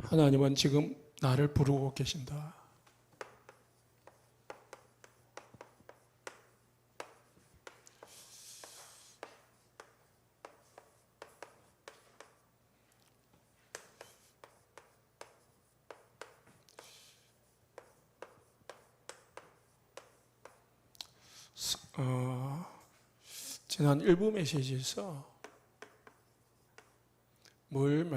하나님은 지금 나를 부르고 계신다. 지난 일부 메시지에서 뭘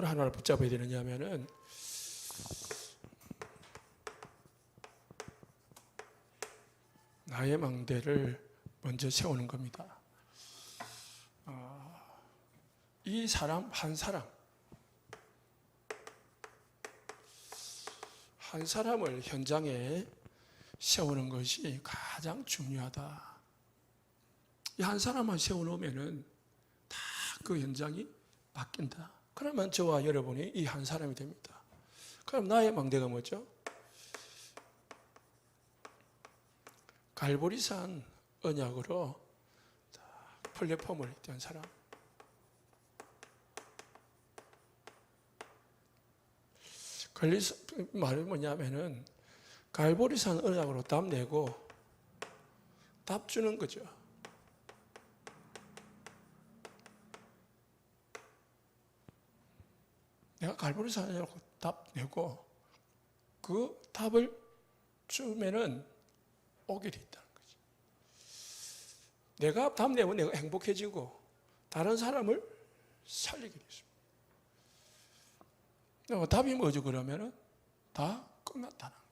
하나를 붙잡아야 되느냐 하면은 나의 망대를 먼저 세우는 겁니다. 이 사람 한 사람을 현장에 세우는 것이 가장 중요하다. 이 한 사람만 세워놓으면은 다 그 현장이 바뀐다. 그러면 저와 여러분이 이 한 사람이 됩니다. 그럼 나의 망대가 뭐죠? 갈보리산 언약으로 플랫폼을 뗀 사람. 말이 뭐냐면은 갈보리산 언약으로 답 내고 답 주는 거죠. 내가 갈보리산 언약으로 답 내고 그 답을 주면은 오길이 있다는 거지. 내가 답 내면 내가 행복해지고 다른 사람을 살리게 되십니다. 답이 뭐죠? 그러면은 다 끝났다는 거예요.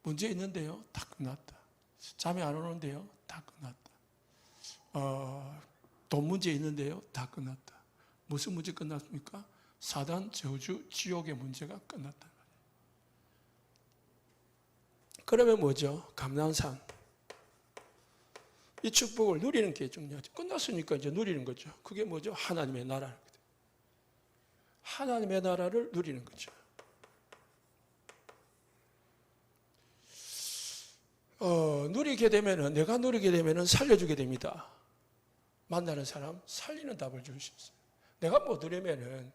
문제 있는데요, 다 끝났다. 잠이 안 오는데요, 다 끝났다. 돈 문제 있는데요, 다 끝났다. 무슨 문제 끝났습니까? 사단, 저주, 지옥의 문제가 끝났다. 그러면 뭐죠? 감난산. 이 축복을 누리는 게 중요하죠. 끝났으니까 이제 누리는 거죠. 그게 뭐죠? 하나님의 나라. 하나님의 나라를 누리는 거죠. 내가 누리게 되면은 살려주게 됩니다. 만나는 사람 살리는 답을 줄 수 있어요. 내가 못 누리면은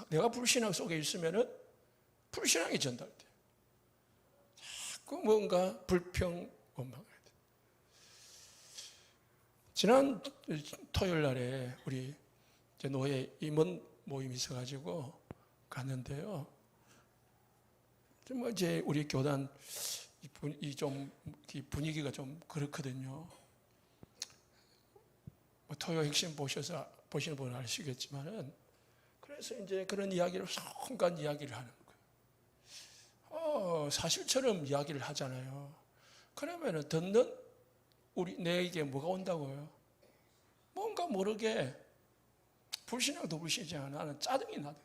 내가 불신앙 속에 있으면은 불신앙이 전달돼. 자꾸 뭔가 불평, 원망을 돼. 지난 토요일 날에 우리 노예 임원 모임이 있어가지고 갔는데요. 이제 우리 교단 이 분위기가 좀 그렇거든요. 토요 핵심 보시는 분은 아시겠지만은 그래서 이제 그런 이야기를 순간 이야기를 하는 거예요. 사실처럼 이야기를 하잖아요. 그러면은 듣는 내에게 뭐가 온다고요? 뭔가 모르게 불신앙도 불신이지만 나는 짜증이 나요.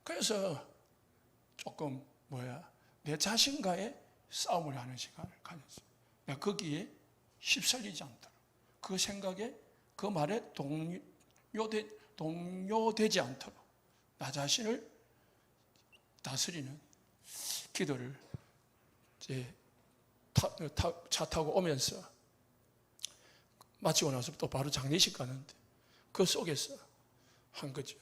그래서 조금 내 자신과의 싸움을 하는 시간을 가졌어요. 내가 거기에 휩쓸리지 않도록 그 생각에 그 말에 동요되지 않도록 나 자신을 다스리는 기도를 이제 차 타고 오면서 마치고 나서 또 바로 장례식 가는데 그 속에서 한 거죠.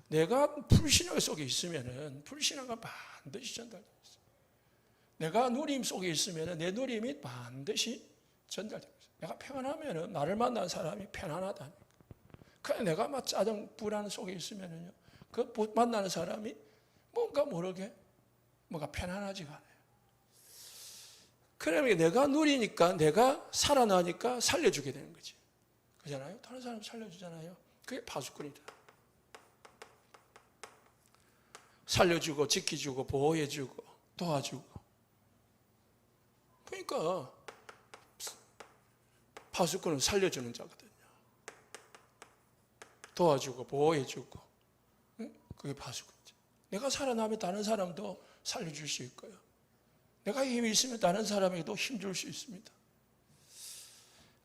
내가 불신앙 속에 있으면은 불신앙가 반드시 전달됩니다. 내가 누림 속에 있으면은 내 누림이 반드시 전달됩니다. 내가 평안하면은 나를 만난 사람이 편안하다니까. 그냥 내가 막 짜증, 불안 속에 있으면은요, 그 만나는 사람이 뭔가 모르게 뭔가 편안하지가 않아요. 그러면 내가 누리니까, 내가 살아나니까 살려주게 되는 거지. 그잖아요? 다른 사람 살려주잖아요. 그게 파수꾼이다. 살려주고, 지켜주고, 보호해주고, 도와주고. 그러니까 파수꾼은 살려주는 자거든요. 도와주고, 보호해주고. 그게 파수꾼이죠. 내가 살아나면 다른 사람도 살려줄 수 있고요. 내가 힘이 있으면 다른 사람에게도 힘줄 수 있습니다.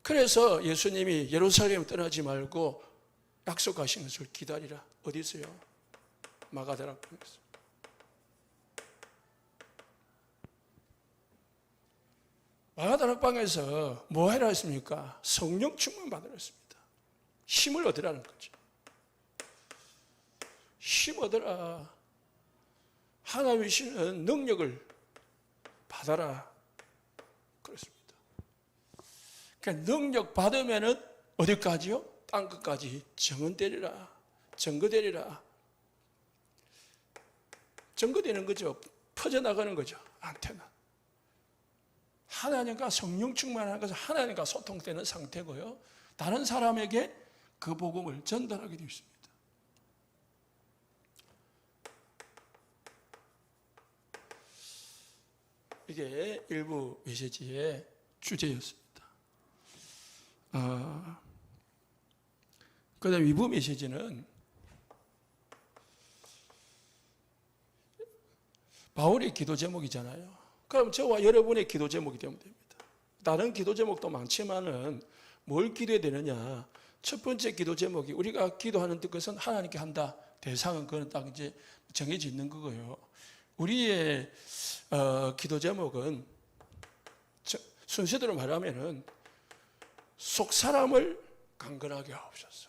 그래서 예수님이 예루살렘 떠나지 말고 약속하신 것을 기다리라. 어디 있어요? 마가다락방에서. 마가다락방에서 뭐 해라 했습니까? 성령 충만 받으라 했습니다. 힘을 얻으라는 거죠. 힘 얻으라. 하나님이 주시는 능력을 받아라. 그렇습니다. 그러니까 능력 받으면은 어디까지요? 땅끝까지 정언되리라. 증거되리라. 증거되는 거죠. 퍼져나가는 거죠. 안테나. 하나님과 성령 충만하는 것은 하나님과 소통되는 상태고요. 다른 사람에게 그 복음을 전달하게 되어 있습니다. 이게 일부 메시지의 주제였습니다. 그 다음에 위부 메시지는 바울의 기도 제목이잖아요. 그럼 저와 여러분의 기도 제목이 되면 됩니다. 다른 기도 제목도 많지만은 뭘 기도해야 되느냐. 첫 번째 기도 제목이 우리가 기도하는 것은 하나님께 한다. 대상은 그건 딱 이제 정해져 있는 거고요. 우리의 기도 제목은 순서대로 말하면은 속 사람을 강건하게 하옵소서.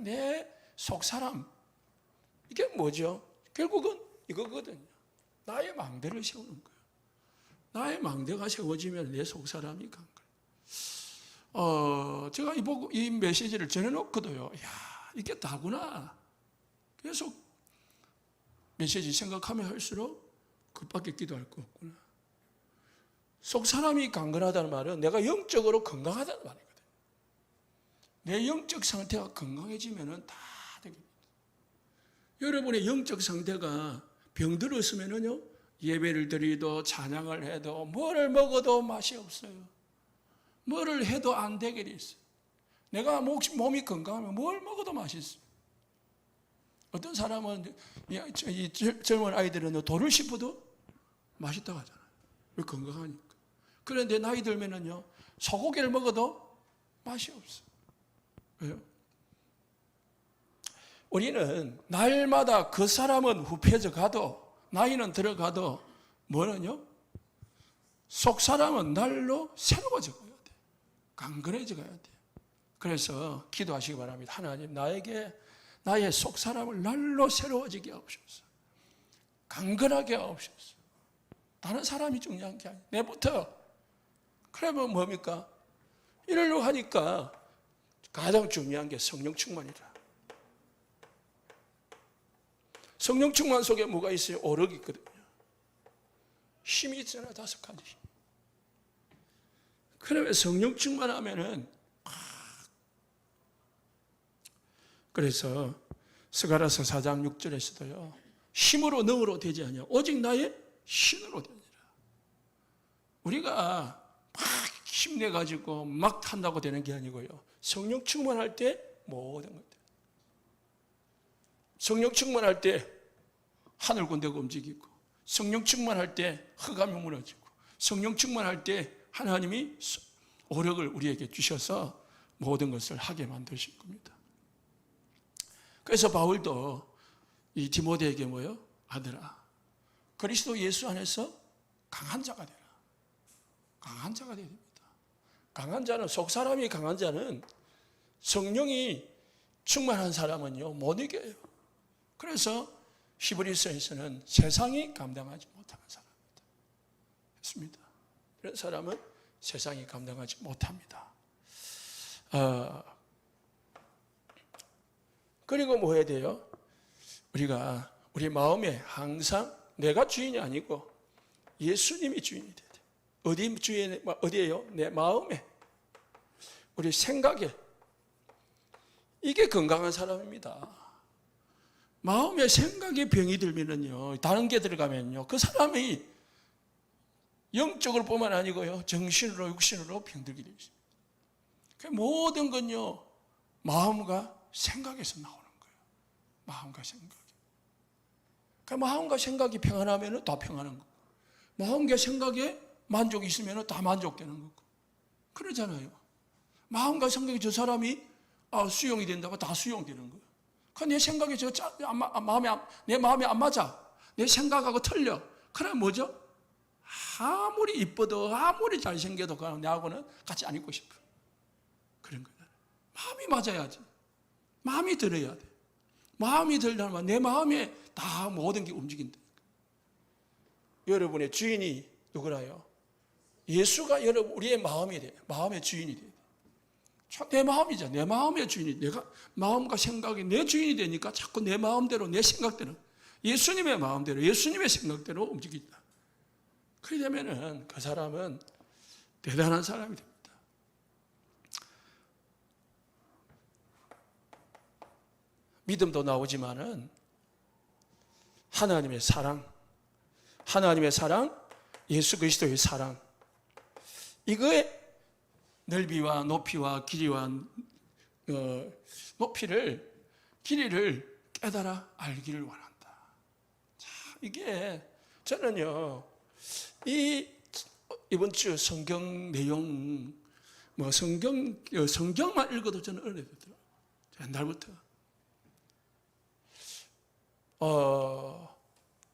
내 속 사람 이게 뭐죠? 결국은 이거거든요. 나의 망대를 세우는 거예요. 나의 망대가 세워지면 내 속 사람이 강건. 제가 이 메시지를 전해놓고도요. 야, 이게 다구나. 계속 메시지 생각하면 할수록 그밖에 기도할 거 없구나. 속 사람이 강건하다는 말은 내가 영적으로 건강하다는 말이거든요. 내 영적 상태가 건강해지면은 다 됩니다. 여러분의 영적 상태가 병들었으면은요, 예배를 드리도 찬양을 해도 뭐를 먹어도 맛이 없어요. 뭐를 해도 안 되게 돼 있어요. 내가 몸이 건강하면 뭘 먹어도 맛있어요. 어떤 사람은 이 젊은 아이들은 돌을 씹어도 맛있다고 하잖아요. 왜? 건강하니까. 그런데 나이 들면은요, 소고기를 먹어도 맛이 없어요. 왜요? 우리는 날마다 그 사람은 후패져 가도 나이는 들어가도 뭐는요? 속 사람은 날로 새로워져 가야 돼. 강건해져 가야 돼. 그래서 기도하시기 바랍니다. 하나님, 나의 속 사람을 날로 새로워지게 하옵소서. 강건하게 하옵소서. 다른 사람이 중요한 게 아니에요. 내부터. 그러면 뭡니까? 이러려고 하니까 가장 중요한 게 성령 충만이라. 성령 충만 속에 뭐가 있어요? 오력이 있거든요. 힘이 있잖아요. 5가지. 그러면 성령 충만하면은 그래서 스가랴서 4장 6절에서도요. 힘으로 능으로 되지 아니하고 오직 나의 신으로 되니라. 우리가 막 힘내가지고 막 탄다고 되는 게 아니고요. 성령 충만할 때 모든 것들. 성령 충만할 때 하늘 군대가 움직이고, 성령 충만할 때 흑암이 무너지고, 성령 충만할 때 하나님이 오력을 우리에게 주셔서 모든 것을 하게 만드실 겁니다. 그래서 바울도 이 디모데에게 뭐요? 아들아, 그리스도 예수 안에서 강한 자가 되라. 강한 자가 되야 됩니다. 강한 자는, 속 사람이 강한 자는 성령이 충만한 사람은요, 못 이겨요. 그래서 히브리서에서는 세상이 감당하지 못하는 사람입니다. 했습니다. 이런 사람은 세상이 감당하지 못합니다. 그리고 뭐 해야 돼요? 우리가 우리 마음에 항상 내가 주인이 아니고 예수님이 주인이 돼야 돼요. 어디 주인, 어디예요? 내 마음에. 우리 생각에. 이게 건강한 사람입니다. 마음에 생각에 병이 들면은요, 다른 게 들어가면요, 그 사람이 영적으로 뿐만 아니고요, 정신으로, 육신으로 병들게 되어 있습니다. 그 모든 건요, 마음과 생각에서 나오는 거예요. 마음과 생각이. 그 마음과 생각이 평안하면 다 평안한 거고, 마음과 생각에 만족이 있으면 다 만족되는 거고, 그러잖아요. 마음과 생각이 저 사람이 수용이 된다고 다 수용되는 거예요. 내 생각이 내 마음에 안 맞아. 내 생각하고 틀려. 그럼 뭐죠? 아무리 이뻐도 아무리 잘생겨도 나하고는 같이 안 있고 싶어. 그런 거잖아요. 마음이 맞아야지. 마음이 들어야 돼. 마음이 들려면 내 마음에 다 모든 게 움직인다. 여러분의 주인이 누구라요? 예수가 우리의 마음이 돼. 마음의 주인이 돼. 내 마음이죠. 내 마음의 주인이. 내가 마음과 생각이 내 주인이 되니까 자꾸 내 마음대로, 내 생각대로, 예수님의 마음대로, 예수님의 생각대로 움직인다. 그렇게 되면은 그 사람은 대단한 사람이 됩니다. 믿음도 나오지만은 하나님의 사랑, 예수 그리스도의 사랑, 이거의 넓이와 높이와 길이와 길이를 깨달아 알기를 원한다. 자, 이게 저는요, 이번 주 성경 내용, 성경만 읽어도 저는 어려웠더라고요. 옛날부터.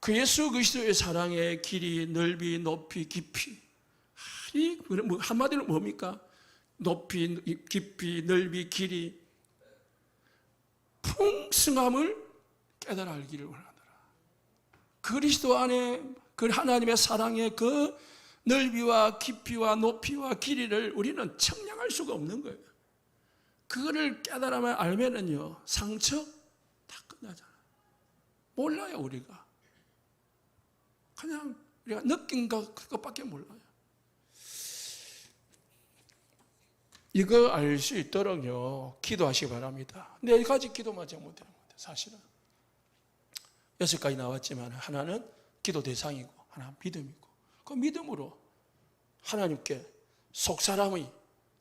그 예수 그리스도의 사랑의 길이, 넓이, 높이, 깊이. 한마디로 뭡니까? 높이, 깊이, 넓이, 길이, 풍성함을 깨달아 알기를 원하더라. 그리스도 안에 그 하나님의 사랑의 그 넓이와 깊이와 높이와 길이를 우리는 청량할 수가 없는 거예요. 그거를 깨달아만 알면은요, 상처 다 끝나잖아요. 몰라요, 우리가. 그냥 우리가 느낀 그것밖에 몰라요. 이거 알 수 있도록요, 기도하시기 바랍니다. 4가지 기도만 제가 못하는 겁니다, 사실은. 6가지 나왔지만 하나는 기도 대상이고, 하나는 믿음이고, 그 믿음으로 하나님께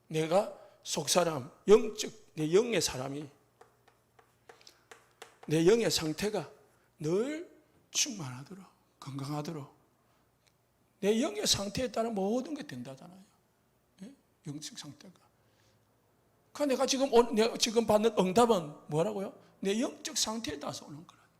내가 속사람, 내 영의 사람이, 내 영의 상태가 늘 충만하도록, 건강하도록, 내 영의 상태에 따라 모든 게 된다잖아요. 영적 상태가. 내가 지금 받는 응답은 뭐라고요? 내 영적 상태에 따라서 오는 거라니까.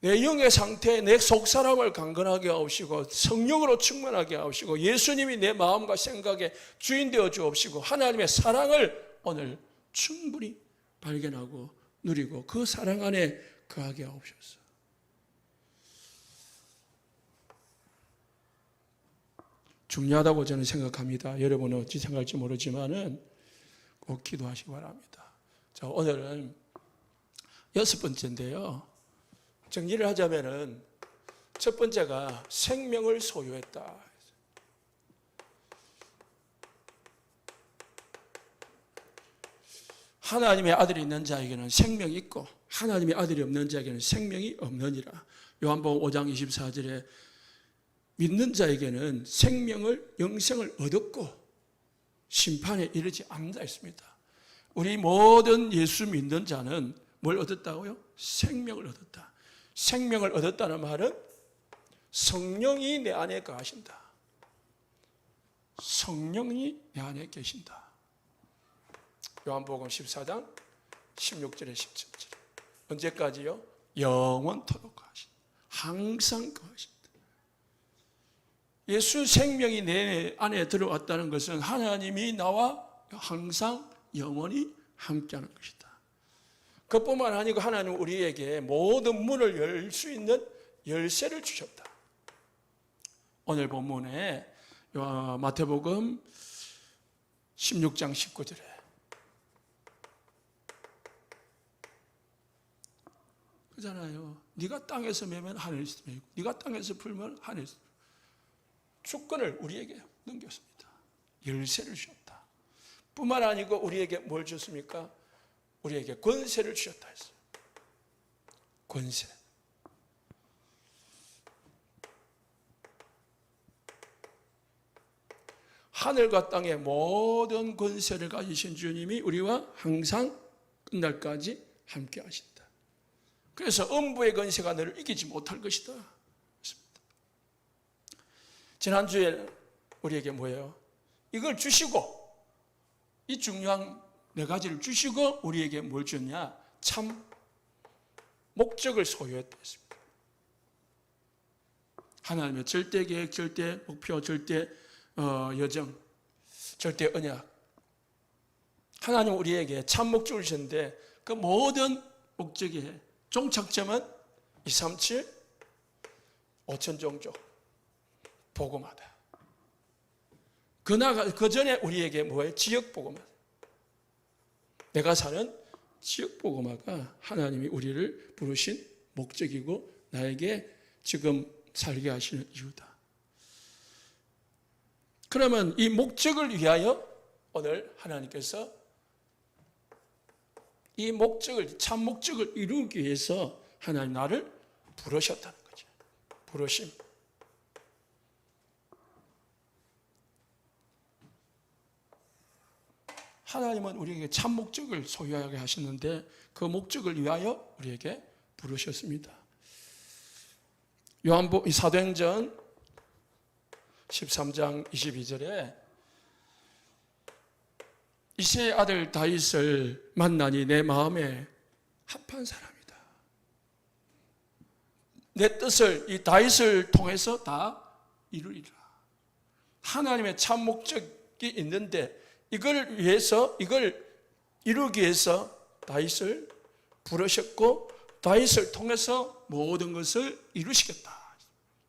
내 영의 상태, 내 속사람을 강건하게 하시고, 성령으로 충만하게 하시고, 예수님이 내 마음과 생각에 주인 되어 주옵시고, 하나님의 사랑을 오늘 충분히 발견하고 누리고 그 사랑 안에 거하게 하옵소서. 중요하다고 저는 생각합니다. 여러분은 어찌 생각할지 모르지만은 꼭 기도하시기 바랍니다. 자, 오늘은 6번째인데요. 정리를 하자면은 첫 번째가 생명을 소유했다. 하나님의 아들이 있는 자에게는 생명이 있고 하나님의 아들이 없는 자에게는 생명이 없느니라. 요한복음 5장 24절에 믿는 자에게는 영생을 얻었고 심판에 이르지 않는다 했습니다. 우리 모든 예수 믿는 자는 뭘 얻었다고요? 생명을 얻었다. 생명을 얻었다는 말은 성령이 내 안에 거하신다. 성령이 내 안에 계신다. 요한복음 14장 16절에 17절. 언제까지요? 영원토록 거하신다. 항상 거하신다. 예수 생명이 내 안에 들어왔다는 것은 하나님이 나와 항상 영원히 함께하는 것이다. 그뿐만 아니고 하나님은 우리에게 모든 문을 열 수 있는 열쇠를 주셨다. 오늘 본문에 마태복음 16장 19절에 그잖아요. 네가 땅에서 매면 하늘에서 매고 네가 땅에서 풀면 하늘에서 풀고. 주권을 우리에게 넘겼습니다. 열쇠를 주셨다. 뿐만 아니고 우리에게 뭘 줬습니까? 우리에게 권세를 주셨다 했어요. 권세. 하늘과 땅의 모든 권세를 가지신 주님이 우리와 항상 끝날까지 함께 하신다. 그래서 음부의 권세가 너를 이기지 못할 것이다. 지난주에 우리에게 뭐예요? 이걸 주시고 이 중요한 4가지를 주시고 우리에게 뭘 줬냐? 참 목적을 소유했다 했습니다. 하나님의 절대 계획, 절대 목표, 절대 여정, 절대 언약. 하나님 우리에게 참 목적을 주셨는데 그 모든 목적의 종착점은 237 5천 종족 복음하다. 그 전에 우리에게 뭐예요? 지역 복음화. 내가 사는 지역 복음화가 하나님이 우리를 부르신 목적이고 나에게 지금 살게 하시는 이유다. 그러면 이 목적을 위하여 오늘 하나님께서 이 목적을, 참 목적을 이루기 위해서 하나님 나를 부르셨다는 거죠. 부르심. 하나님은 우리에게 참 목적을 소유하게 하셨는데 그 목적을 위하여 우리에게 부르셨습니다. 사도행전 13장 22절에 이새의 아들 다윗을 만나니 내 마음에 합한 사람이다. 내 뜻을 이 다윗을 통해서 다 이루리라. 하나님의 참 목적이 있는데 이걸 이루기 위해서 다윗을 부르셨고 다윗을 통해서 모든 것을 이루시겠다.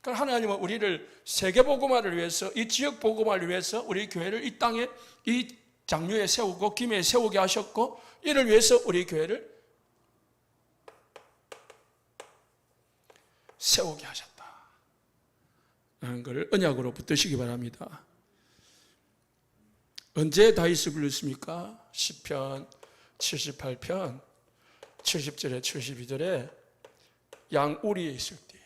그러니까 하나님은 우리를 세계 복음화를 위해서, 이 지역 복음화를 위해서 우리 교회를 이 땅에 이 장류에 세우고 김에 세우게 하셨고 이를 위해서 우리 교회를 세우게 하셨다. 라는 것을 언약으로 붙드시기 바랍니다. 언제 다윗을 불렀습니까? 시편 78편 70절에 72절에 양우리에 있을 때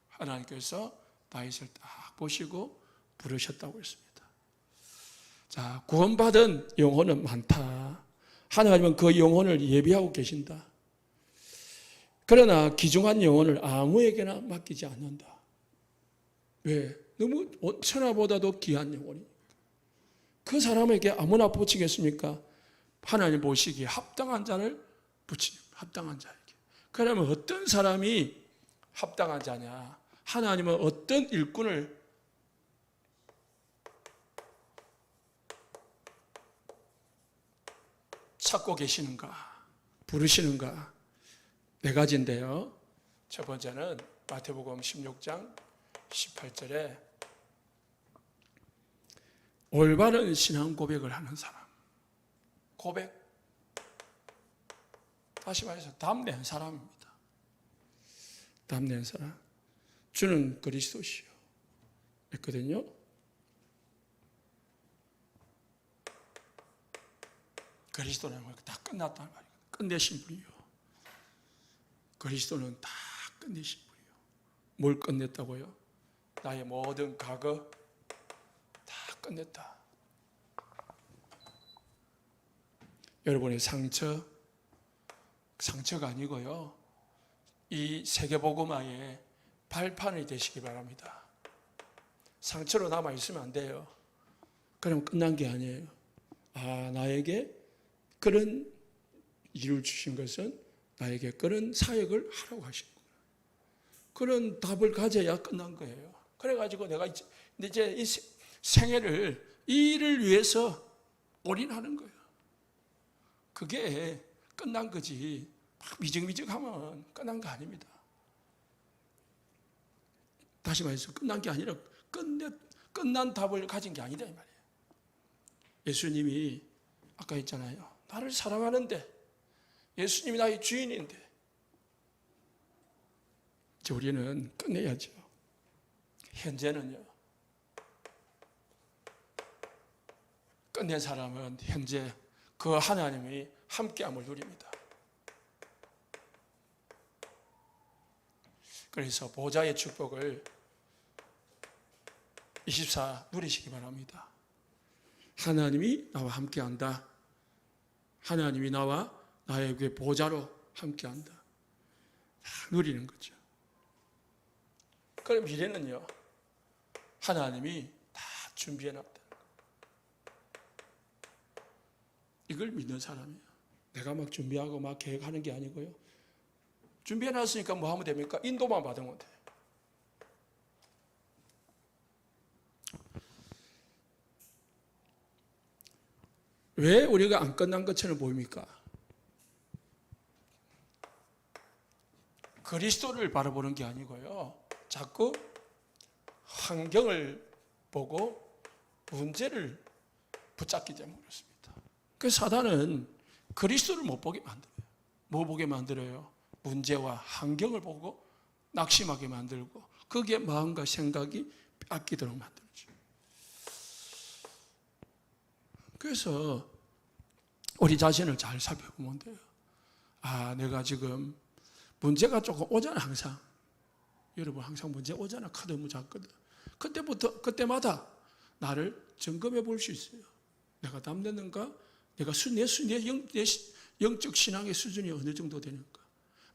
하나님께서 다윗을 딱 보시고 부르셨다고 했습니다. 자, 구원받은 영혼은 많다. 하나님은 그 영혼을 예비하고 계신다. 그러나 귀중한 영혼을 아무에게나 맡기지 않는다. 왜? 너무 천하보다도 귀한 영혼이니까. 그 사람에게 아무나 붙이겠습니까? 하나님 보시기에 합당한 자를 붙이는, 합당한 자에게. 그러면 어떤 사람이 합당한 자냐? 하나님은 어떤 일꾼을 찾고 계시는가? 부르시는가? 네 가지인데요. 첫 번째는 마태복음 16장 18절에 올바른 신앙 고백을 하는 사람. 고백. 다시 말해서 담낸 사람입니다. 담낸 사람. 주는 그리스도시요. 했거든요. 그리스도는 다 끝났단 말이에요. 끝내신 분이요. 그리스도는 다 끝내신 분이요. 뭘 끝냈다고요? 나의 모든 과거 다 끝냈다. 여러분의 상처가 아니고요. 이 세계복음화의 발판이 되시기 바랍니다. 상처로 남아있으면 안 돼요. 그럼 끝난 게 아니에요. 아, 나에게 그런 일을 주신 것은 나에게 그런 사역을 하라고 하신 거예요. 그런 답을 가져야 끝난 거예요. 그래가지고 내가 이제 이 생애를 이 일을 위해서 올인하는 거예요. 그게 끝난 거지. 막 미적미적하면 끝난 거 아닙니다. 다시 말해서 끝난 게 아니라 끝난 답을 가진 게 아니다 이 말이에요. 예수님이 아까 했잖아요. 나를 사랑하는데 예수님이 나의 주인인데 이제 우리는 끝내야죠. 현재는요. 끝낸 사람은 현재 그 하나님이 함께함을 누립니다. 그래서 보좌의 축복을 24 누리시기 바랍니다. 하나님이 나와 함께한다. 하나님이 나와 나에게 보좌로 함께한다. 누리는 거죠. 그럼 미래는요. 하나님이 다 준비해놨다. 이걸 믿는 사람이에요. 내가 막 준비하고 막 계획하는 게 아니고요. 준비해놨으니까 뭐 하면 됩니까? 인도만 받으면 돼요. 왜 우리가 안 끝난 것처럼 보입니까? 그리스도를 바라보는 게 아니고요. 자꾸 환경을 보고 문제를 붙잡기 때문에 그렇습니다. 그래서 사단은 그리스도를 못 보게 만들어요. 뭐 보게 만들어요? 문제와 환경을 보고 낙심하게 만들고 거기에 마음과 생각이 뺏기도록 만들죠. 그래서 우리 자신을 잘 살펴보면 돼요. 아, 내가 지금 문제가 조금 오잖아, 항상. 여러분, 항상 문제 오잖아, 크든 작거든. 그때마다 나를 점검해 볼 수 있어요. 내가 담대는가? 내 영적 신앙의 수준이 어느 정도 되는가?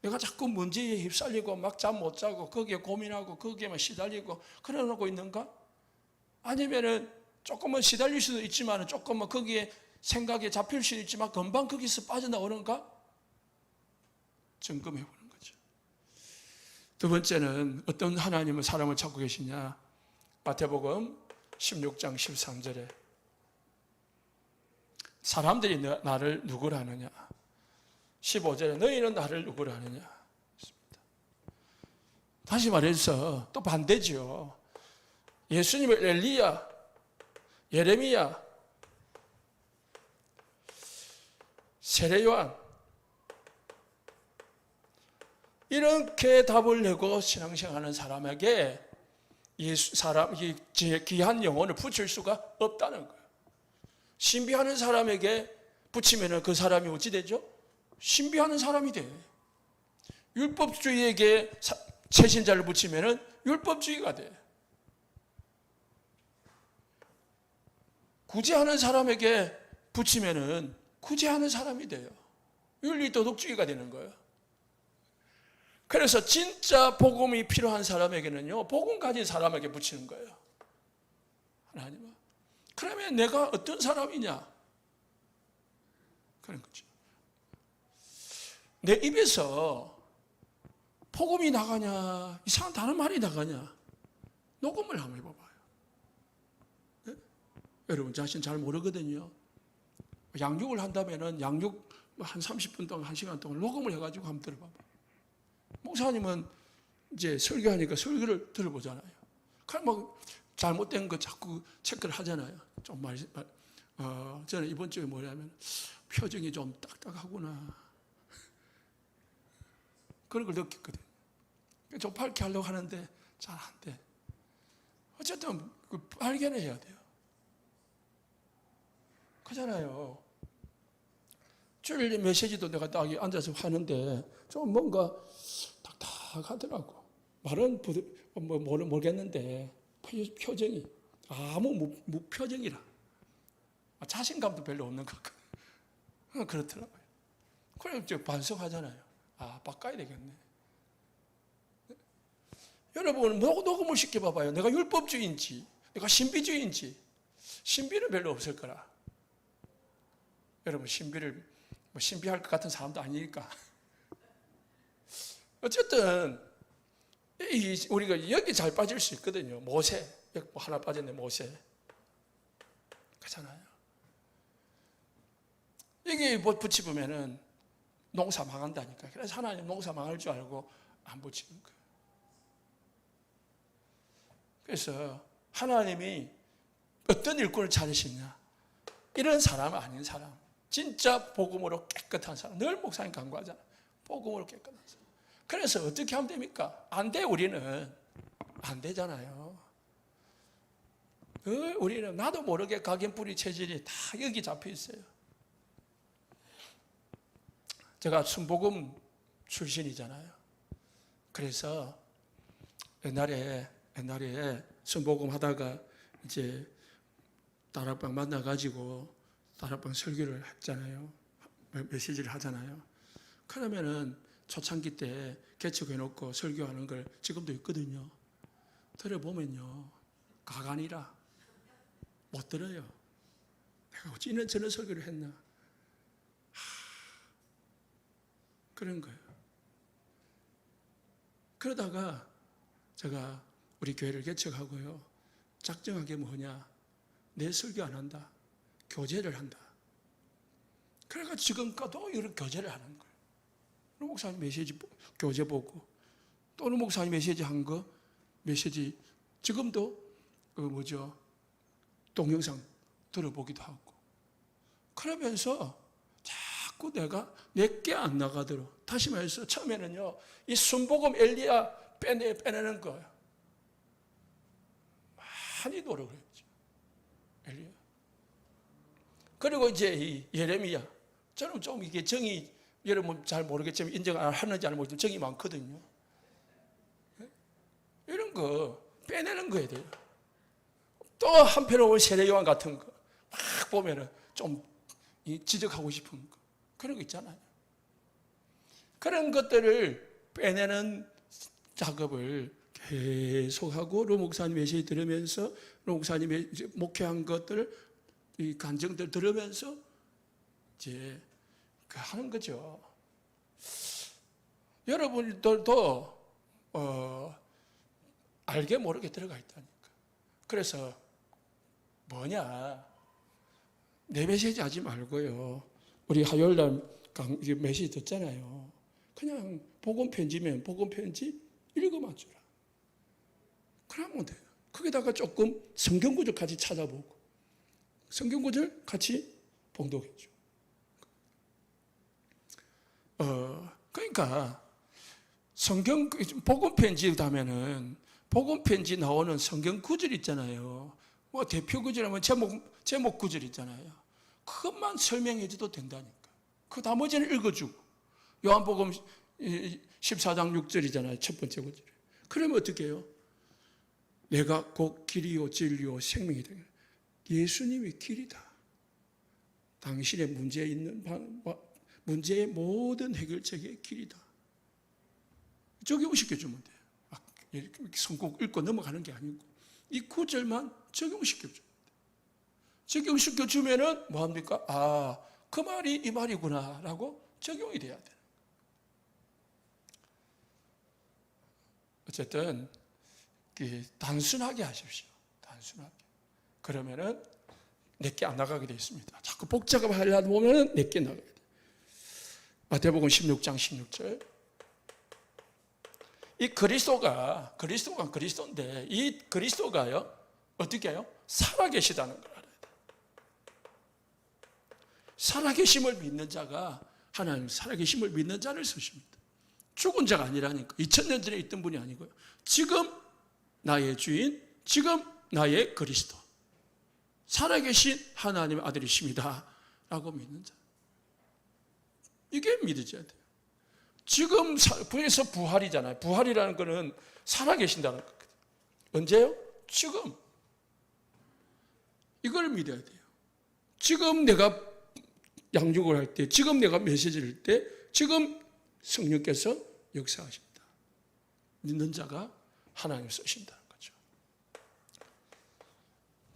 내가 자꾸 문제에 휩쓸리고 막 잠 못 자고 거기에 고민하고 거기에만 시달리고 그러고 있는가? 아니면은 조금은 시달릴 수도 있지만 조금은 거기에 생각에 잡힐 수도 있지만 금방 거기서 빠져나오는가? 점검해 보는 거죠. 두 번째는 어떤 하나님은 사람을 찾고 계시냐? 마태복음 16장 13절에 사람들이 나를 누구라 하느냐? 15절에 너희는 나를 누구라 하느냐? 다시 말해서 또 반대죠. 예수님을 엘리야, 예레미야, 세례요한 이렇게 답을 내고 신앙생활하는 사람에게 이 귀한 영혼을 붙일 수가 없다는 거예요. 신비하는 사람에게 붙이면 그 사람이 어찌 되죠? 신비하는 사람이 돼. 율법주의에게 최신자를 붙이면 율법주의가 돼. 구제하는 사람에게 붙이면 구제하는 사람이 돼요. 윤리도덕주의가 되는 거예요. 그래서 진짜 복음이 필요한 사람에게는요, 복음 가진 사람에게 붙이는 거예요. 하나님은. 그러면 내가 어떤 사람이냐? 그런 거죠. 내 입에서 복음이 나가냐, 이상한 다른 말이 나가냐, 녹음을 한번 해봐봐요. 네? 여러분 자신 잘 모르거든요. 양육을 한다면은 양육 한 30분 동안, 1시간 동안 녹음을 해가지고 한번 들어봐봐요. 목사님은 이제 설교하니까 설교를 들어보잖아요. 그럼 뭐 잘못된 거 자꾸 체크를 하잖아요. 저는 이번 주에 뭐냐면 표정이 좀 딱딱하구나. 그런 걸 느꼈거든요. 좀 밝게 하려고 하는데 잘 안 돼. 어쨌든 그 발견을 해야 돼요. 그잖아요. 주일 메시지도 내가 딱 앉아서 하는데 좀 뭔가 딱딱하더라고. 말은 모르겠는데 표정이 아무 무표정이라. 자신감도 별로 없는 것 같거든요. 그렇더라고요. 그래서 반성하잖아요. 아, 바꿔야 되겠네. 여러분, 녹음을 시켜봐봐요. 내가 율법주의인지, 내가 신비주의인지. 신비는 별로 없을 거라. 여러분, 신비할 것 같은 사람도 아니니까. 어쨌든, 우리가 여기 잘 빠질 수 있거든요. 모세. 여기 하나 빠졌네, 모세. 그렇잖아요. 여기 뭐 붙이면은 농사 망한다니까. 그래서 하나님 농사 망할 줄 알고 안 붙이는 거예요. 그래서 하나님이 어떤 일꾼을 찾으시냐? 이런 사람 아닌 사람. 진짜 복음으로 깨끗한 사람. 늘 목사님 강구하잖아요. 복음으로 깨끗한 사람. 그래서 어떻게 하면 됩니까? 안 돼, 우리는. 안 되잖아요. 우리는 나도 모르게 각인뿌리 체질이 다 여기 잡혀 있어요. 제가 순복음 출신이잖아요. 그래서 옛날에 순복음 하다가 이제 다락방 만나가지고 다락방 설교를 했잖아요. 메시지를 하잖아요. 그러면은 초창기 때 개척해놓고 설교하는 걸 지금도 있거든요. 들어보면요, 가관이라 못 들어요. 내가 어찌 이런 저런 설교를 했나? 그런 거예요. 그러다가 제가 우리 교회를 개척하고요, 작정한 게 뭐냐? 내 설교 안 한다. 교제를 한다. 그러니까 지금까지도 이런 교제를 하는 거예요. 목사님 메시지 교제 보고, 또는 목사님 메시지 한 거 메시지 지금도 동영상 들어보기도 하고, 그러면서 자꾸 내가 내게 안 나가도록, 다시 말해서 처음에는요 이 순복음 엘리야 빼내는 거예요. 많이 노력을 했죠, 엘리야. 그리고 이제 이 예레미야, 저는 좀 이게 정이, 여러분 잘 모르겠지만 인정 안 하는지 안 모르겠지만 정이 많거든요. 이런 거 빼내는 거에 돼요. 또 한편으로 세례요한 같은 거 막 보면은 좀 지적하고 싶은 거, 그런 거 있잖아요. 그런 것들을 빼내는 작업을 계속하고, 루 목사님 메시지 들으면서, 루 목사님이 목회한 것들, 이 간증들 들으면서 이제 하는 거죠. 여러분들도 알게 모르게 들어가 있다니까. 그래서 뭐냐, 내 메시지 하지 말고요, 우리 화요일날 메시지 듣잖아요. 그냥 복음 편지면 복음 편지 읽어만 주라. 그러면 돼요. 거기다가 조금 성경 구절 같이 찾아보고, 성경 구절 같이 봉독해 줘. 그러니까 성경 복음 편지라면은 복음 편지 나오는 성경 구절 있잖아요. 뭐 대표 구절하면 제목 구절 있잖아요. 그것만 설명해 줘도 된다니까. 그 나머지는 읽어주고, 요한복음 14장 6절이잖아요. 첫 번째 구절. 그러면 어떻게 해요? 내가 곧 길이요 진리요 생명이 되겠다. 예수님이 길이다. 당신의 문제에 있는 문제의 모든 해결책의 길이다. 적용시켜주면 돼요. 성공 읽고 넘어가는 게 아니고 이 구절만 적용시켜주면 돼요. 적용시켜주면은 뭐합니까? 아, 그 말이 이 말이구나 라고 적용이 돼야 돼요. 어쨌든 단순하게 하십시오. 단순하게. 그러면은 내게 안 나가게 되어 있습니다. 자꾸 복잡하려다 보면은 내게 나가게 돼요. 마태복음 16장 16절. 이 그리스도가 그리스도인데, 이 그리스도가요 어떻게 해요? 살아계시다는 걸 알아야 돼요. 살아계심을 믿는 자가, 하나님 살아계심을 믿는 자를 쓰십니다. 죽은 자가 아니라니까. 2000년 전에 있던 분이 아니고요, 지금 나의 주인, 지금 나의 그리스도, 살아계신 하나님의 아들이십니다 라고 믿는 자, 이게 믿어져야 돼요. 지금 부에서 부활이잖아요. 부활이라는 것은 살아계신다는 거거든요. 언제요? 지금. 이걸 믿어야 돼요. 지금 내가 양육을 할 때, 지금 내가 메시지를 할 때, 지금 성령께서 역사하십니다. 믿는 자가 하나님 쓰신다는 거죠.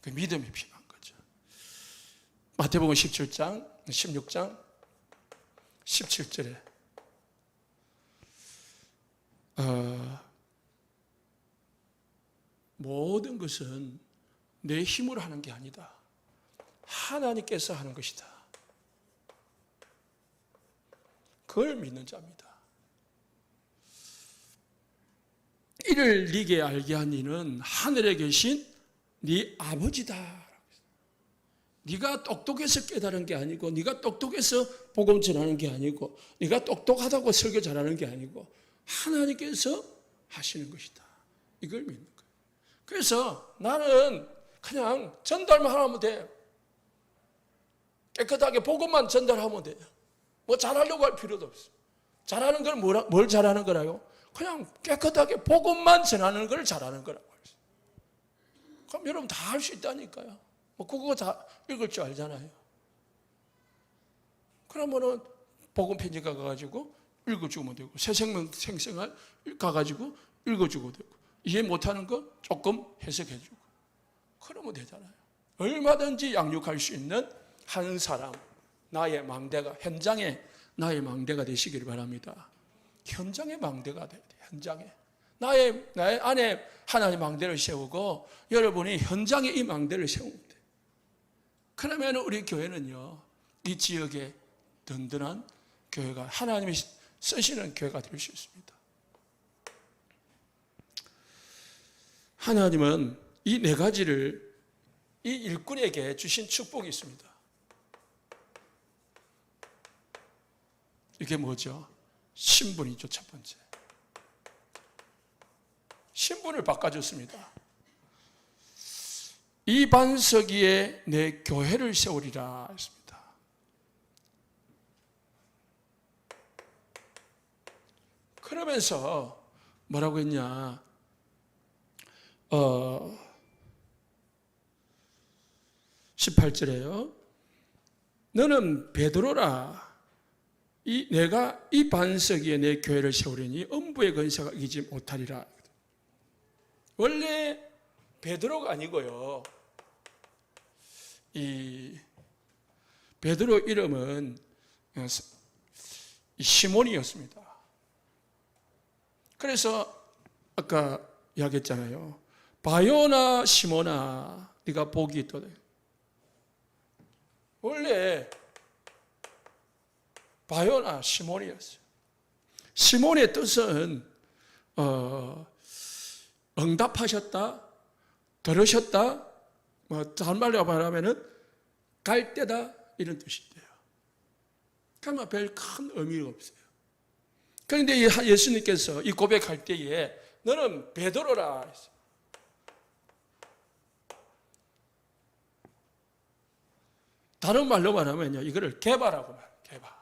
그 믿음이 필요한 거죠. 마태복음 16장 17절에 모든 것은 내 힘으로 하는 게 아니다. 하나님께서 하는 것이다. 그걸 믿는 자입니다. 이를 네게 알게 한 이는 하늘에 계신 네 아버지다. 네가 똑똑해서 깨달은 게 아니고, 네가 똑똑해서 복음 전하는 게 아니고, 네가 똑똑하다고 설교 잘하는 게 아니고, 하나님께서 하시는 것이다. 이걸 믿는 거예요. 그래서 나는 그냥 전달만 하면 돼요. 깨끗하게 복음만 전달하면 돼요. 뭐 잘하려고 할 필요도 없어요. 잘하는 걸 뭘 잘하는 거라고? 그냥 깨끗하게 복음만 전하는 걸 잘하는 거라고 했어요. 그럼 여러분 다 할 수 있다니까요. 뭐 그거 다 읽을 줄 알잖아요. 그러면은 복음 편지 가가지고 읽어주면 되고, 새생명 생생할 가가지고 읽어주고 되고, 이해 못하는 거 조금 해석해주고, 그러면 되잖아요. 얼마든지 양육할 수 있는 한 사람, 나의 망대가, 현장에 나의 망대가 되시길 바랍니다. 현장의 망대가 돼야 돼요. 현장에 나의 안에 하나님 망대를 세우고, 여러분이 현장에 이 망대를 세우면 돼요. 그러면 우리 교회는요, 이 지역에 든든한 교회가, 하나님이 쓰시는 교회가 될 수 있습니다. 하나님은 이 네 가지를 이 일꾼에게 주신 축복이 있습니다. 이게 뭐죠? 신분이죠. 첫 번째. 신분을 바꿔줬습니다. 이 반석 위에 내 교회를 세우리라 했습니다. 그러면서 뭐라고 했냐? 18절에요. 너는 베드로라. 내가 이 반석 위에 내 교회를 세우리니 음부의 권세가 이기지 못하리라. 원래 베드로가 아니고요. 이 베드로 이름은 시몬이었습니다. 그래서 아까 이야기했잖아요. 바요나 시몬아, 네가 복이 있도다. 원래 바요나 시몬이었어요. 시몬의 뜻은 응답하셨다, 들으셨다, 다른 말로 말하면은 갈 때다, 이런 뜻인데요. 그러면 별 큰 의미가 없어요. 그런데 예수님께서 이 고백할 때에 너는 베드로라 했어요. 다른 말로 말하면요, 이거를 게바라고 말해요. 게바.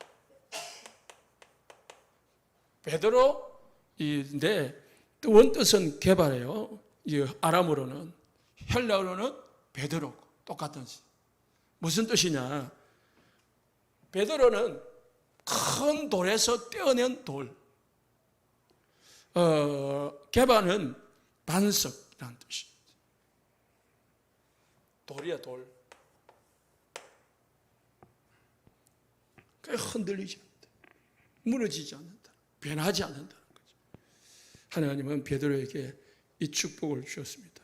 베드로인데 원뜻은 게바래요. 아람어로는, 헬라어로는 베드로, 똑같은 뜻. 무슨 뜻이냐? 베드로는 큰 돌에서 떼어낸 돌. 게바는 반석이라는 뜻이에요. 돌이야, 돌. 흔들리지 않는다. 무너지지 않는다. 변하지 않는다는 거죠. 하나님은 베드로에게 이 축복을 주셨습니다.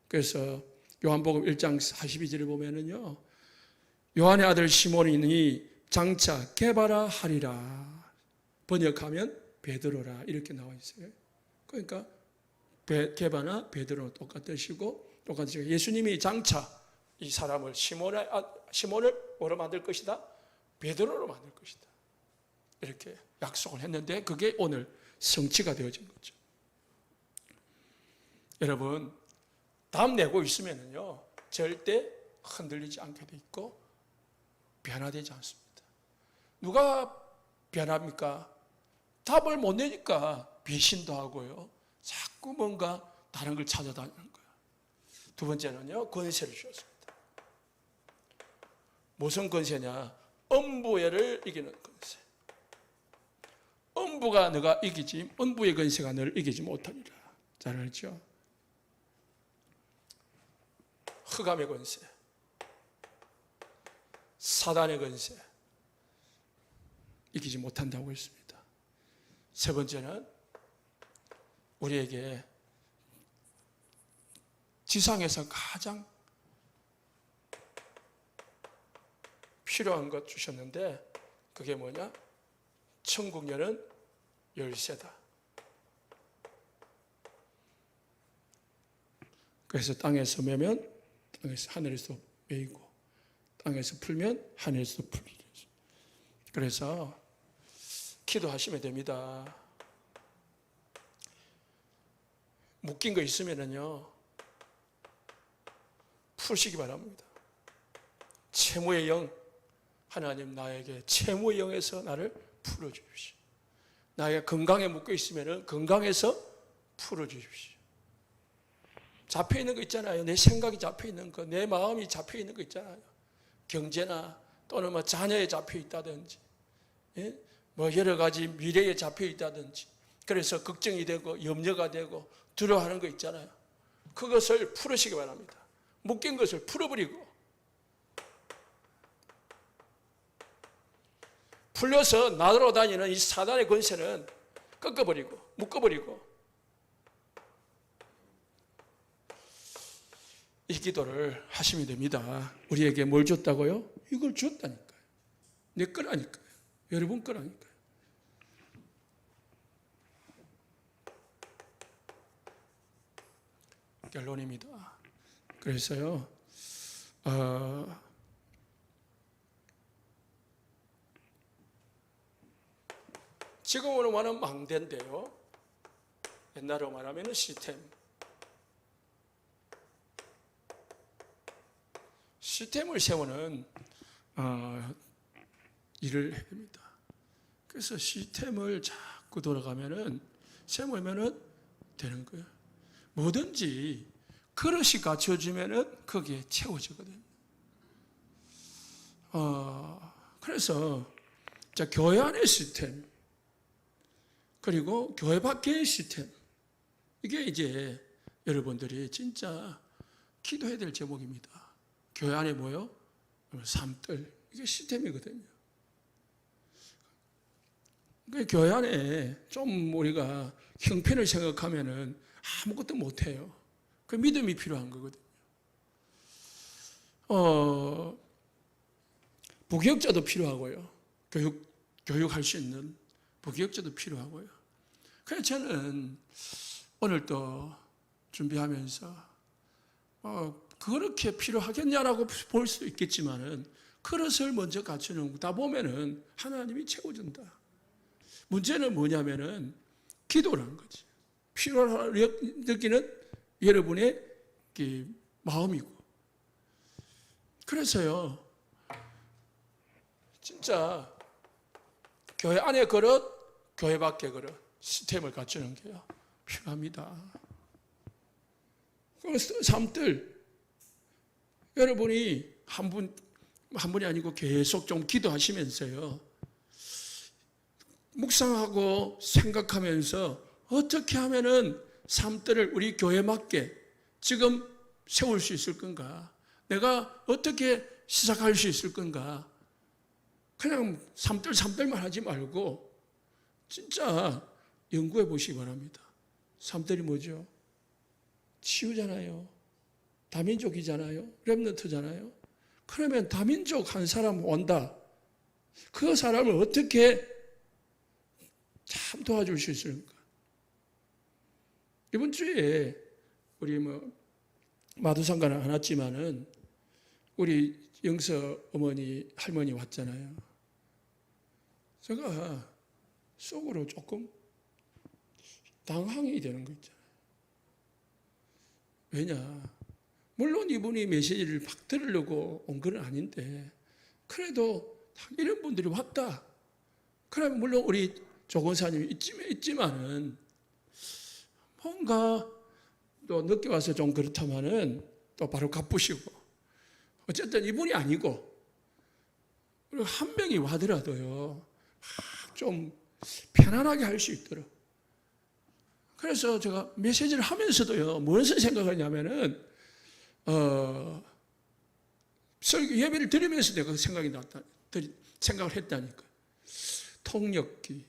그래서 요한복음 1장 42절에 보면은요, 요한의 아들 시몬이니 장차 게바라 하리라. 번역하면 베드로라 이렇게 나와 있어요. 그러니까 게바나 베드로는 똑같으시고, 똑같으시고 예수님이 장차 이 사람을 시몬을 뭐로 만들 것이다? 베드로로 만들 것이다. 이렇게 약속을 했는데 그게 오늘 성취가 되어진 거죠. 여러분, 답 내고 있으면요 절대 흔들리지 않게 돼 있고 변화되지 않습니다. 누가 변합니까? 답을 못 내니까 배신도 하고요. 자꾸 뭔가 다른 걸 찾아다니는 거예요. 두 번째는요, 권세를 주셨습니다. 무슨 권세냐? 음부를 이기는 권세. 음부가 너가 이기지, 음부의 권세가 너를 이기지 못하리라. 잘 알죠? 흑암의 권세, 사단의 권세, 이기지 못한다고 했습니다. 세 번째는 우리에게 지상에서 가장 필요한 것 주셨는데 그게 뭐냐? 천국 여는 열쇠다. 그래서 땅에서 매면 땅에서 하늘에서 매이고 땅에서 풀면 하늘에서 풀리죠. 그래서 기도하시면 됩니다. 묶인 거 있으면은요 푸시기 바랍니다. 채무의 영, 하나님 나에게 채무의 영에서 나를 풀어주십시오. 나에게 건강에 묶여 있으면은 건강에서 풀어주십시오. 잡혀 있는 거 있잖아요. 내 생각이 잡혀 있는 거, 내 마음이 잡혀 있는 거 있잖아요. 경제나 또는 뭐 자녀에 잡혀 있다든지, 예? 뭐 여러 가지 미래에 잡혀 있다든지, 그래서 걱정이 되고 염려가 되고 두려워하는 거 있잖아요. 그것을 풀으시기 바랍니다. 묶인 것을 풀어버리고 풀려서 나돌아 다니는 이 사단의 권세는 꺾어버리고 묶어버리고 이 기도를 하시면 됩니다. 우리에게 뭘 줬다고요? 이걸 줬다니까요. 내 거라니까요. 여러분 거라니까요. 결론입니다. 그래서요, 지금으로 말하면 망대인데요, 옛날로 말하면 시스템을 세우는 일을 해야 됩니다. 그래서 시스템을 자꾸 세우면은 되는 거예요. 뭐든지 그릇이 갖춰지면은 거기에 채워지거든요. 그래서 교회 안의 시스템, 그리고 교회 밖의 시스템, 이게 이제 여러분들이 진짜 기도해야 될 제목입니다. 교회 안에 뭐요? 삶들, 이게 시스템이거든요. 그러니까 교회 안에 좀 우리가 형편을 생각하면은 아무것도 못해요. 그 믿음이 필요한 거거든요. 부교육자도 필요하고요. 교육할 수 있는 부교육자도 필요하고요. 그래서 저는 오늘 또 준비하면서 그렇게 필요하겠냐라고 볼 수 있겠지만은 그릇을 먼저 갖추는다 보면은 하나님이 채워준다. 문제는 뭐냐면은 기도라는 거지. 필요를 느끼는 여러분의 마음이고. 그래서요, 진짜 교회 안의 그릇, 교회 밖의 그릇, 시스템을 갖추는 게 필요합니다. 삶들, 여러분이 한 분이 아니고 계속 좀 기도하시면서요, 묵상하고 생각하면서 어떻게 하면은 삶들을 우리 교회에 맞게 지금 세울 수 있을 건가? 내가 어떻게 시작할 수 있을 건가? 그냥 삶들만 하지 말고 진짜 연구해 보시기 바랍니다. 삶들이 뭐죠? 치유잖아요. 다민족이잖아요. 렘넌트잖아요. 그러면 다민족 한 사람 온다. 그 사람을 어떻게 참 도와줄 수 있을까? 이번 주에 우리 마두상가는 안 왔지만은 우리 영서 어머니 할머니 왔잖아요. 제가 속으로 조금 당황이 되는 거 있잖아요. 왜냐? 물론 이분이 메시지를 막 들으려고 온 건 아닌데 그래도 이런 분들이 왔다. 그러면 물론 우리 조건사님이 있지만은 뭔가 또 늦게 와서 좀 그렇다마는 또 바로 갚으시고 어쨌든 이분이 아니고 한 명이 와더라도요 좀 편안하게 할 수 있도록. 그래서 제가 메시지를 하면서도요 무엇을 생각하냐면은 예배를 드리면서 내가 생각을 했다니까. 통역기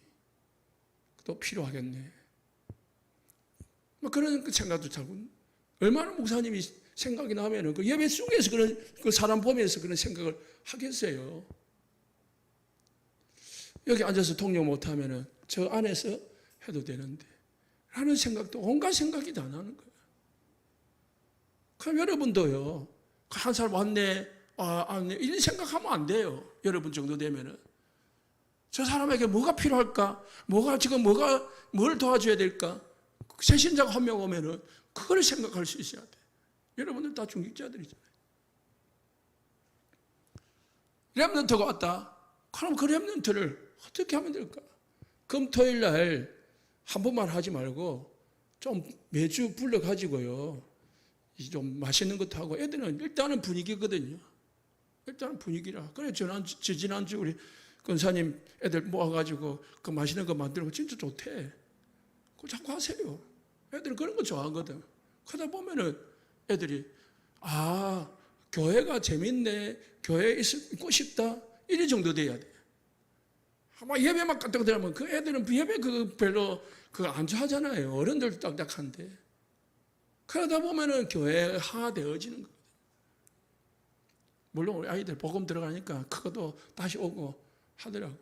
또 필요하겠네. 그런 생각도 자꾸. 얼마나 목사님이 생각이 나면은 그 예배 속에서 그 사람 보면서 그런 생각을 하겠어요. 여기 앉아서 통역 못하면은 저 안에서 해도 되는데. 라는 생각도 온갖 생각이 다 나는 거예요. 그럼 여러분도요, 한 사람 왔네, 안 네, 이런 생각하면 안 돼요. 여러분 정도 되면은. 저 사람에게 뭐가 필요할까? 뭘 도와줘야 될까? 새신자가 한 명 오면은 그걸 생각할 수 있어야 돼. 여러분들 다 중직자들이잖아요. 렘넌트가 왔다. 그럼 그 렘넌트를 어떻게 하면 될까? 금토일 날 한 번만 하지 말고 좀 매주 불러가지고요. 좀 맛있는 것도 하고 애들은 일단은 분위기거든요. 일단은 분위기라. 그래 지난주 우리 권사님 애들 모아가지고 그 맛있는 거 만들고 진짜 좋대. 그거 자꾸 하세요. 애들은 그런 거 좋아하거든. 그러다 보면은 애들이 교회가 재밌네. 교회에 있고 싶다. 이런 정도 돼야 돼. 아마 예배만 갔다 오면 그 애들은 예배 별로 안 좋아하잖아요. 어른들도 딱딱한데. 그러다 보면은 교회화 되어지는 거거든요. 물론 우리 아이들 복음 들어가니까 그것도 다시 오고 하더라고요.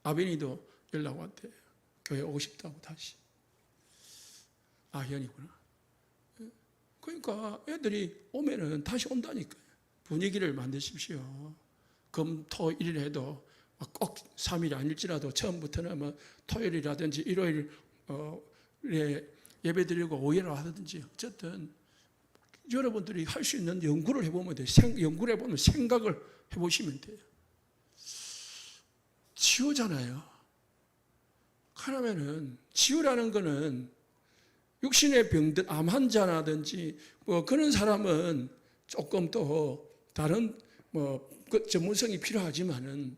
아벤이도 연락 왔대. 교회 오고 싶다고 다시. 아, 현이구나. 그러니까 애들이 오면은 다시 온다니까요. 분위기를 만드십시오. 금, 토, 일 해도 꼭 3일이 아닐지라도 처음부터는 뭐 토요일이라든지 일요일에 예배 드리고 오해를 하든지 어쨌든 여러분들이 할 수 있는 연구를 해보면 돼요. 연구를 해보면 생각을 해보시면 돼요. 치유잖아요. 그러면은 치유라는 거는 육신의 병들, 암 환자라든지 뭐 그런 사람은 조금 또 다른 그 전문성이 필요하지만은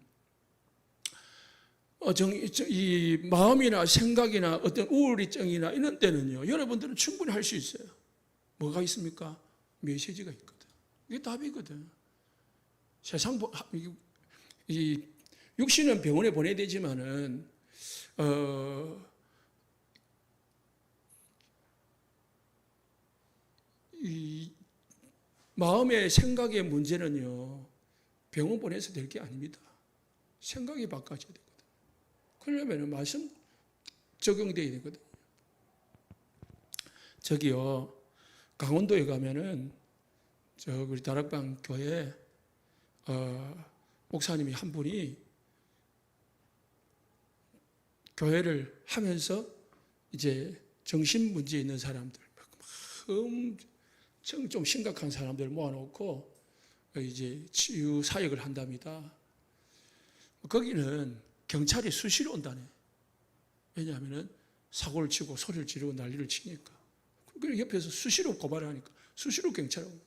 이 마음이나 생각이나 어떤 우울증이나 이런 때는요, 여러분들은 충분히 할 수 있어요. 뭐가 있습니까? 메시지가 있거든. 이게 답이거든. 세상 이 육신은 병원에 보내야 되지만은 이 마음의 생각의 문제는요, 병원 보내서 될 게 아닙니다. 생각이 바꿔져야 되거든. 그러려면 말씀 적용돼야 되거든. 저기요, 강원도에 가면은 우리 다락방 교회 목사님이 한 분이 교회를 하면서 이제 정신 문제 있는 사람들, 엄청 좀 심각한 사람들 모아놓고 이제 치유 사역을 한답니다. 거기는 경찰이 수시로 온다네. 왜냐하면은 사고를 치고 소리를 지르고 난리를 치니까. 그리고 옆에서 수시로 고발하니까 수시로 경찰 오고.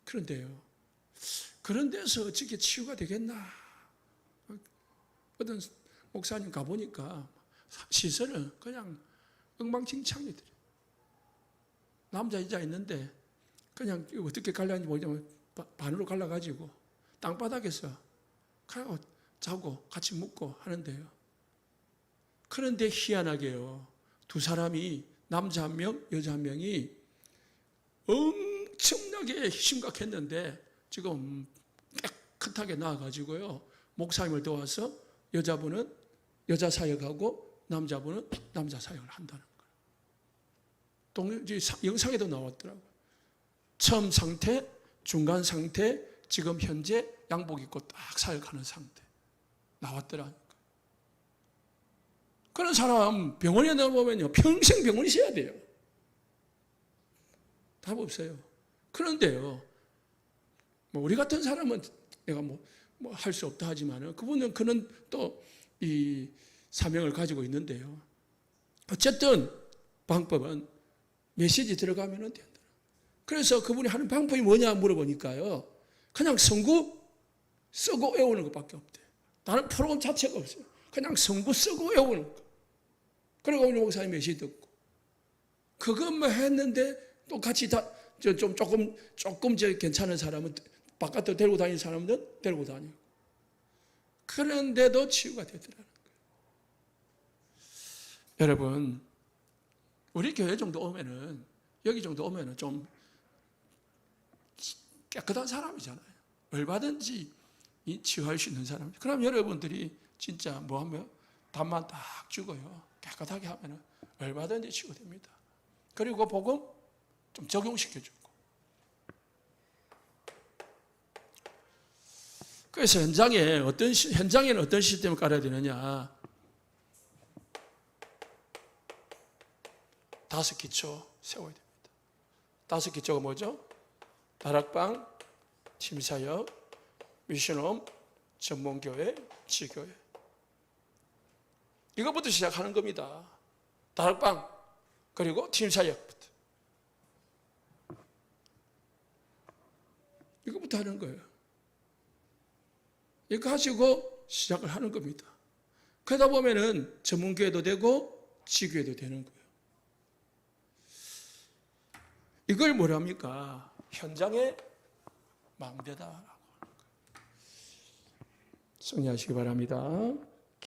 그런데요, 그런 데서 어떻게 치유가 되겠나? 어떤 목사님 가보니까 시설은 그냥 엉망진창이더래. 남자 여자 있는데 그냥 어떻게 갈라는지 모르지만 반으로 갈라가지고 땅바닥에서 가고 자고 같이 묵고 하는데요. 그런데 희한하게요, 두 사람이 남자 한 명, 여자 한 명이 엄청나게 심각했는데 지금 깨끗하게 나아가지고요, 목사님을 도와서 여자분은 여자 사역하고 남자분은 남자 사역을 한다는 거예요. 영상에도 나왔더라고요. 처음 상태, 중간 상태, 지금 현재 양복 입고 딱 사역하는 상태 나왔더라니까. 그런 사람 병원에 넣어보면요, 평생 병원에 있어야 돼요. 답 없어요. 그런데요, 우리 같은 사람은 내가 할 수 없다 하지만 그분은 그런 또 이 사명을 가지고 있는데요. 어쨌든 방법은 메시지 들어가면 된다. 그래서 그분이 하는 방법이 뭐냐 물어보니까요, 그냥 성구 쓰고 외우는 것밖에 없대. 다른 프로그램 자체가 없어요. 그냥 성구 쓰고 외우는 거. 그리고 우리 목사님 메시지 듣고 그것만 했는데 또 같이 조금 괜찮은 사람은 바깥으로 데리고 다니는 사람은 데리고 다니고. 그런데도 치유가 되더라는 거예요. 여러분, 우리 교회 정도 오면은, 여기 정도 오면은 좀 깨끗한 사람이잖아요. 얼마든지 치유할 수 있는 사람. 그럼 여러분들이 진짜 뭐 하면 답만 딱 주고요, 깨끗하게 하면은 얼마든지 치유됩니다. 그리고 복음 좀 적용시켜주고. 그래서 현장에는 어떤 시스템을 깔아야 되느냐? 5기초 세워야 됩니다. 5기초가 뭐죠? 다락방, 팀사역, 미션홈, 전문교회, 지교회. 이것부터 시작하는 겁니다. 다락방, 그리고 팀사역부터. 이것부터 하는 거예요. 이거 가지고 시작을 하는 겁니다. 그러다 보면은 전문교회도 되고 지교회도 되는 거예요. 이걸 뭐랍니까? 현장의 망대다라고 하는 거예요. 승리하시기 바랍니다.